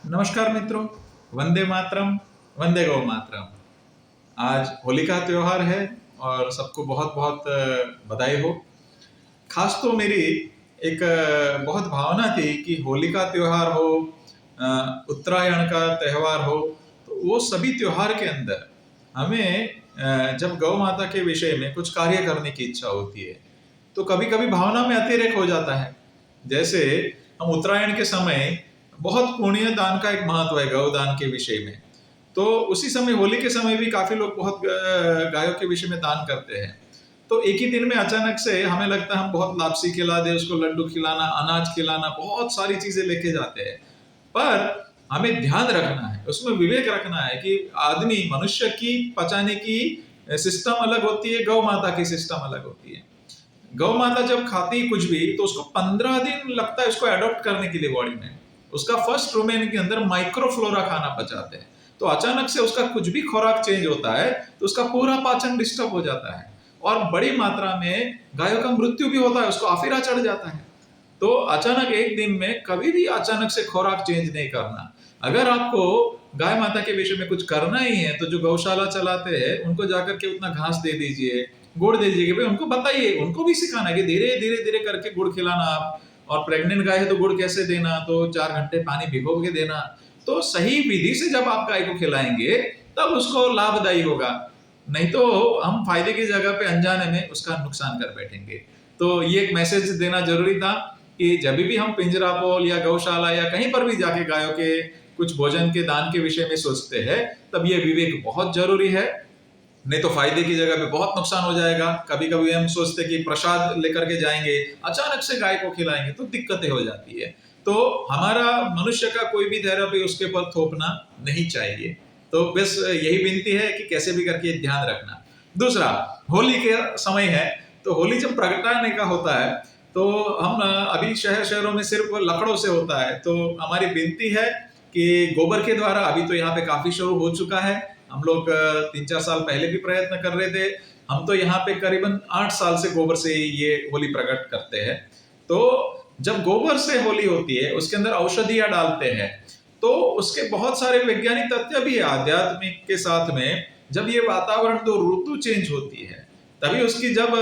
नमस्कार मित्रों। वंदे मातरम। वंदे गौ मातरम। आज होली का त्योहार है और सबको बहुत बहुत बधाई हो। खास तो मेरी एक बहुत भावना थी कि होली का त्योहार हो, उत्तरायण का त्यौहार हो, तो वो सभी त्योहार के अंदर हमें जब गौ माता के विषय में कुछ कार्य करने की इच्छा होती है तो कभी कभी भावना में अतिरेक हो जाता है। जैसे हम उत्तरायण के समय बहुत पुण्य दान का एक महत्व है गौदान के विषय में, तो उसी समय होली के समय भी काफी लोग बहुत गायों के विषय में दान करते हैं। तो एक ही दिन में अचानक से हमें लगता है हम बहुत लापसी खिला दे, उसको लड्डू खिलाना, अनाज खिलाना, बहुत सारी चीजें लेके जाते हैं। पर हमें ध्यान रखना है, उसमें विवेक रखना है कि आदमी मनुष्य की पचाने की सिस्टम अलग होती है, गौ माता की सिस्टम अलग होती है। गौ माता जब खाती है कुछ भी तो उसको 15 दिन लगता है उसको अडॉप्ट करने के लिए बॉडी में। उसका फर्स्ट रुमेन के अंदर माइक्रोफ्लोरा खाना पचाते हैं, तो अचानक से उसका कुछ भी खुराक चेंज होता है तो उसका पूरा पाचन डिस्टर्ब हो जाता है और बड़ी मात्रा में गायों का मृत्यु भी होता है, उसको आफिरा चढ़ जाता है। तो अचानक एक दिन में कभी भी अचानक से खुराक चेंज नहीं करना। अगर आपको गाय माता के विषय में कुछ करना ही है तो जो गौशाला चलाते हैं उनको जाकर के उतना घास दे दीजिए, गुड़ दे दीजिए, भाई उनको बताइए, उनको भी सिखाना है कि धीरे धीरे धीरे करके गुड़ खिलाना आप। और प्रेग्नेंट गाय है तो गुड़ कैसे देना, तो 4 घंटे पानी भिगो के देना। तो सही विधि से जब आप गाय को खिलाएंगे तब उसको लाभदायी होगा, नहीं तो हम फायदे की जगह पे अनजाने में उसका नुकसान कर बैठेंगे। तो ये एक मैसेज देना जरूरी था कि जब भी हम पिंजरा पोल या गौशाला या कहीं पर भी जाके गायों के कुछ भोजन के दान के विषय में सोचते हैं तब ये विवेक बहुत जरूरी है, नहीं तो फायदे की जगह पे बहुत नुकसान हो जाएगा। कभी कभी हम सोचते कि प्रसाद लेकर के जाएंगे, अचानक से गाय को खिलाएंगे तो दिक्कतें हो जाती है। तो हमारा मनुष्य का कोई भी थेरेपी उसके पर थोपना नहीं चाहिए। तो बस यही विनती है कि कैसे भी करके ध्यान रखना। दूसरा, होली के समय है तो होली जब प्रगटाने का होता है तो हम अभी शहरों में सिर्फ लकड़ों से होता है, तो हमारी विनती है कि गोबर के द्वारा, अभी तो यहाँ पे काफी शुरू हो चुका है, हम लोग 3-4 साल पहले भी प्रयत्न कर रहे थे। हम तो यहाँ पे करीबन 8 साल से गोबर से ये होली प्रकट करते हैं। तो जब गोबर से होली होती है उसके अंदर औषधियां डालते हैं, तो उसके बहुत सारे वैज्ञानिक तथ्य भी है आध्यात्मिक के साथ में। जब ये वातावरण दो ऋतु चेंज होती है तभी उसकी जब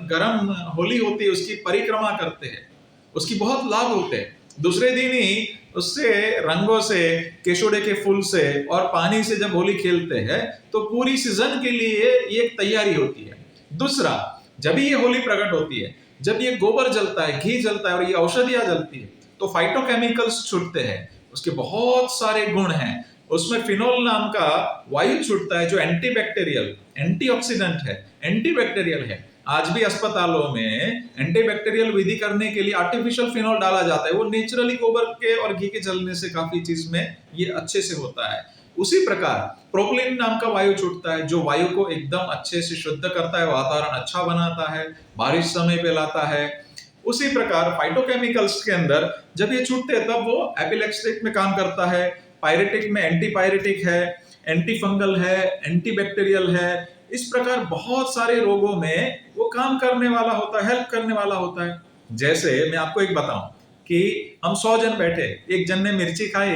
गर्म होली होती है उसकी परिक्रमा करते हैं, उसकी बहुत लाभ होते हैं। दूसरे दिन ही उससे रंगों से, केशोड़े के फूल से और पानी से जब होली खेलते हैं तो पूरी सीजन के लिए ये एक तैयारी होती है। दूसरा, जब ये होली प्रकट होती है, जब ये गोबर जलता है, घी जलता है और ये औषधियां जलती है तो फाइटोकेमिकल्स छूटते हैं, उसके बहुत सारे गुण हैं। उसमें फिनोल नाम का वायु छूटता है जो एंटीबैक्टीरियल, एंटीऑक्सीडेंट है, एंटीबैक्टीरियल है। आज भी अस्पतालों में एंटीबैक्टीरियल विधि करने के लिए आर्टिफिशियल फिनोल डाला जाता है, वो नेचुरली गोबर के और घी के जलने से काफी चीज में ये अच्छे से होता है। उसी प्रकार प्रोपिलीन नाम का वायु छूटता है जो वायु को एकदम अच्छे से शुद्ध करता है, वातावरण अच्छा बनाता है, बारिश समय पे लाता है। उसी प्रकार फाइटोकेमिकल्स के अंदर जब ये छूटते हैं तब वो एपिलेक्सिक में काम करता है, पायरेटिक में एंटीपायरेटिक है, एंटी फंगल है, एंटीबैक्टीरियल है। इस प्रकार बहुत सारे रोगों में वो काम करने वाला होता है, हेल्प करने वाला होता है। जैसे मैं आपको एक बताऊं कि हम 100 जन बैठे, एक जन ने मिर्ची खाई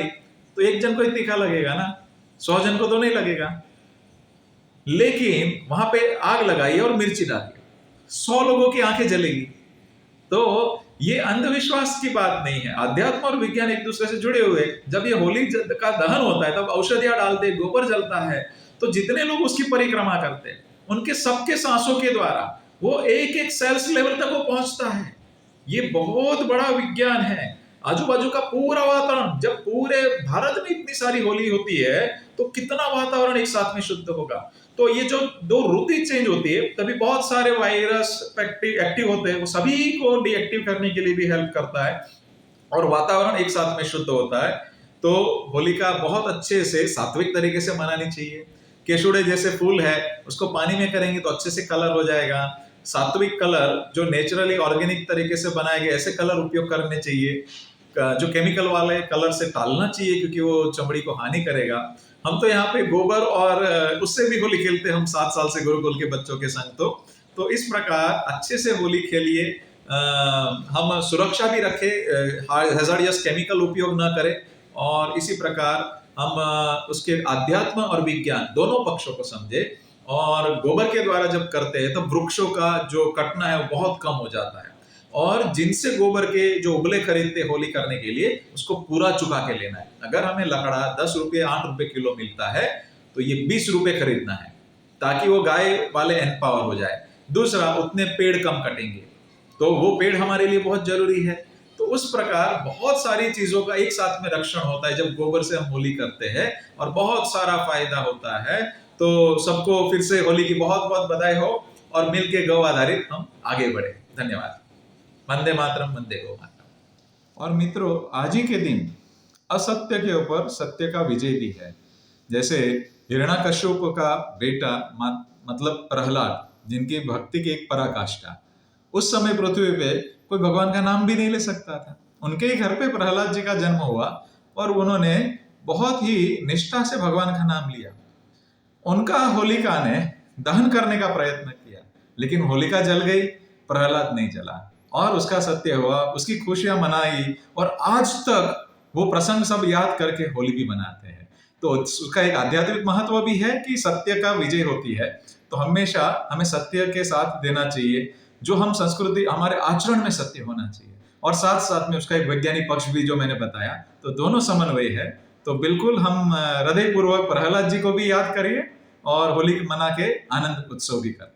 तो एक जन को ही तीखा लगेगा ना, 100 जन को तो नहीं लगेगा। लेकिन वहां पे आग लगाई और मिर्ची डाली, 100 लोगों की आंखें जलेगी। तो ये अंधविश्वास की बात नहीं है, अध्यात्म और विज्ञान एक दूसरे से जुड़े हुए। जब ये होली का दहन होता है तब औषधियां डालते, गोबर जलता है, तो जितने लोग उसकी परिक्रमा करते हैं उनके सबके सांसों के द्वारा वो एक एक सेल्स लेवल तक वो पहुंचता है। ये बहुत बड़ा विज्ञान है। आजू बाजू का पूरा वातावरण, जब पूरे भारत में इतनी सारी होली होती है तो कितना वातावरण एक साथ में शुद्ध होगा। तो ये जो दो ऋतु चेंज होती है तभी बहुत सारे वायरस एक्टिव होते हैं, वो सभी को डीएक्टिव करने के लिए भी हेल्प करता है और वातावरण एक साथ में शुद्ध होता है। तो होलिका बहुत अच्छे से सात्विक तरीके से मनानी चाहिए। केशुड़े जैसे फूल है उसको पानी में करेंगे तो अच्छे से कलर हो जाएगा। सात्विक कलर जो नेचुरली ऑर्गेनिक तरीके से बनाए गए ऐसे कलर उपयोग करने चाहिए, जो केमिकल वाले कलर से टालना चाहिए क्योंकि वो चमड़ी को हानि करेगा। हम तो यहाँ पे गोबर और उससे भी होली खेलते हैं हम 7 साल से गुरुकुल के बच्चों के संग। तो इस प्रकार अच्छे से होली खेलिए, हम सुरक्षा भी रखें, हैजार्डियस केमिकल उपयोग ना करें और इसी प्रकार हम उसके आध्यात्म और विज्ञान दोनों पक्षों को समझे। और गोबर के द्वारा जब करते हैं तो वृक्षों का जो कटना है वो बहुत कम हो जाता है। और जिनसे गोबर के जो उबले खरीदते होली करने के लिए, उसको पूरा चुका के लेना है। अगर हमें लकड़ा 10 रुपये 8 रुपये किलो मिलता है तो ये 20 रुपये खरीदना है, ताकि वो गाय वाले एम्पावर हो जाए। दूसरा, उतने पेड़ कम कटेंगे, तो वो पेड़ हमारे लिए बहुत जरूरी है। तो उस प्रकार बहुत सारी चीजों का एक साथ में रक्षण होता है जब गोबर से हम होली करते हैं, और बहुत सारा फायदा होता है। तो सबको फिर से होली की बहुत बहुत बधाई हो, और मिलके गौ आधारित हम आगे बढ़े। धन्यवाद। वंदे मातरम, वंदे गौ मातरम। और मित्रों, आज ही के दिन असत्य के ऊपर सत्य का विजय भी है। जैसे हिरण्यकश्यप का बेटा मतलब प्रहलाद, जिनकी भक्ति की एक पराकाष्ठा, उस समय पृथ्वी पे कोई भगवान का नाम भी नहीं ले सकता था। उनके ही घर पे प्रहलाद जी का जन्म हुआ और उन्होंने बहुत ही निष्ठा से भगवान का नाम लिया। उनका होलिका ने दहन करने का प्रयत्न किया, लेकिन होलिका जल गई, प्रहलाद नहीं जला, और उसका सत्य हुआ, उसकी खुशियां मनाई। और आज तक वो प्रसंग सब याद करके होली भी मनाते हैं। तो उसका एक आध्यात्मिक महत्व भी है कि सत्य का विजय होती है। तो हमेशा हमें सत्य के साथ देना चाहिए, जो हम संस्कृति, हमारे आचरण में सत्य होना चाहिए, और साथ साथ में उसका एक वैज्ञानिक पक्ष भी जो मैंने बताया। तो दोनों समन्वय है। तो बिल्कुल हम हृदय पूर्वक प्रहलाद जी को भी याद करिए और होली मना के आनंद उत्सव भी करें।